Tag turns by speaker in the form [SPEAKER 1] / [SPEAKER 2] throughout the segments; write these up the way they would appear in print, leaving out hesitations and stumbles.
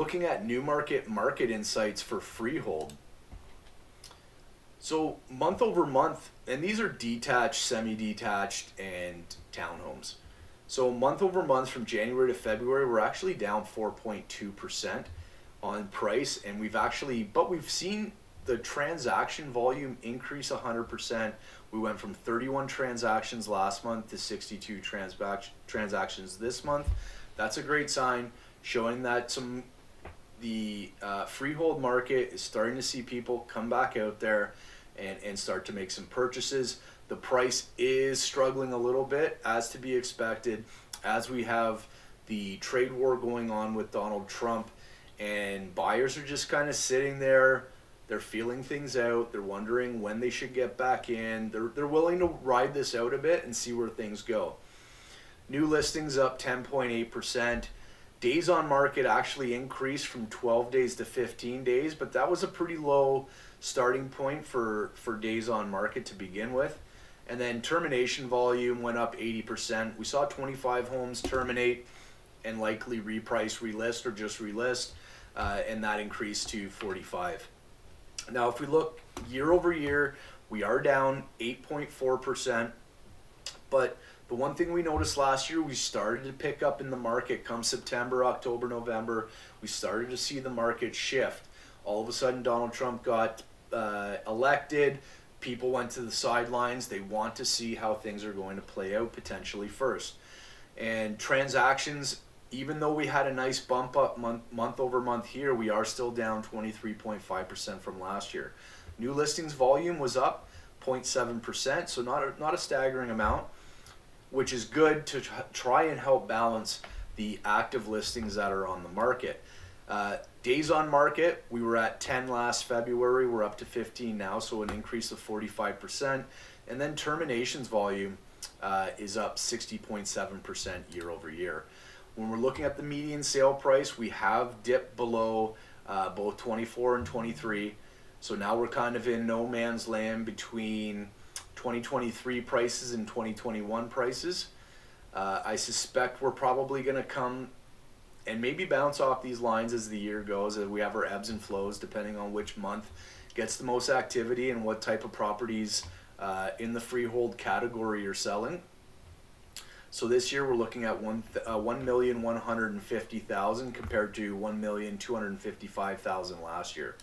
[SPEAKER 1] looking at Newmarket market insights for freehold. So month over month, and these are detached, semi-detached, and townhomes. So month over month from January to February, we're actually down 4.2% on price, and we've seen the transaction volume increase 100%. We went from 31 transactions last month to 62 transactions this month. That's a great sign, showing that the freehold market is starting to see people come back out there and start to make some purchases. The price is struggling a little bit, as to be expected, as we have the trade war going on with Donald Trump, and buyers are just kind of sitting there. They're feeling things out. They're wondering when they should get back in. They're willing to ride this out a bit and see where things go. New listings up 10.8%. Days on market actually increased from 12 days to 15 days, but that was a pretty low starting point for days on market to begin with. And then termination volume went up 80%. We saw 25 homes terminate and likely reprice, relist, or just relist, and that increased to 45. Now, if we look year over year, we are down 8.4%, but the one thing we noticed last year, we started to pick up in the market come September, October, November. We started to see the market shift. All of a sudden, Donald Trump got elected. People went to the sidelines. They want to see how things are going to play out potentially first. And transactions, even though we had a nice bump up month over month here, we are still down 23.5% from last year. New listings volume was up 0.7%, so not a staggering amount, which is good to try and help balance the active listings that are on the market. Days on market, we were at 10 last February. We're up to 15 now, so an increase of 45%. And then terminations volume is up 60.7% year over year. When we're looking at the median sale price, we have dipped below both 24 and 23. So now we're kind of in no man's land between 2023 prices and 2021 prices. I suspect we're probably going to come and maybe bounce off these lines as the year goes, as we have our ebbs and flows depending on which month gets the most activity and what type of properties in the freehold category you're selling. So this year we're looking at 1,150,000 compared to 1,255,000 last year.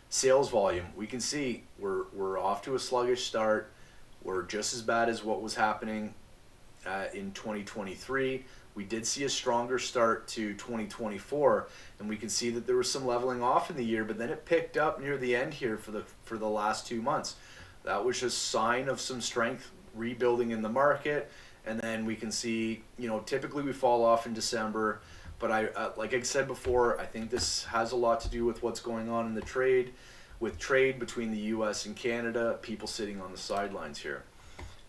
[SPEAKER 1] Sales volume, we can see we're off to a sluggish start. We're just as bad as what was happening in 2023. We did see a stronger start to 2024, and we can see that there was some leveling off in the year, but then it picked up near the end here for the last 2 months. That was just a sign of some strength rebuilding in the market. And then we can see, typically we fall off in December, but like I said before, I think this has a lot to do with what's going on in the trade between the US and Canada, people sitting on the sidelines here.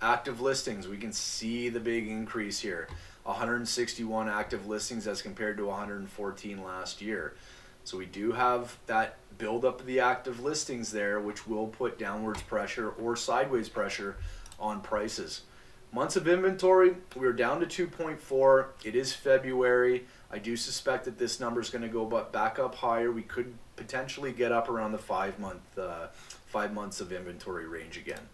[SPEAKER 1] Active listings, we can see the big increase here. 161 active listings as compared to 114 last year. So we do have that buildup of the active listings there, which will put downwards pressure or sideways pressure on prices. Months of inventory, we're down to 2.4. It is February. I do suspect that this number is going to go back up higher. We could potentially get up around the 5 months of inventory range again.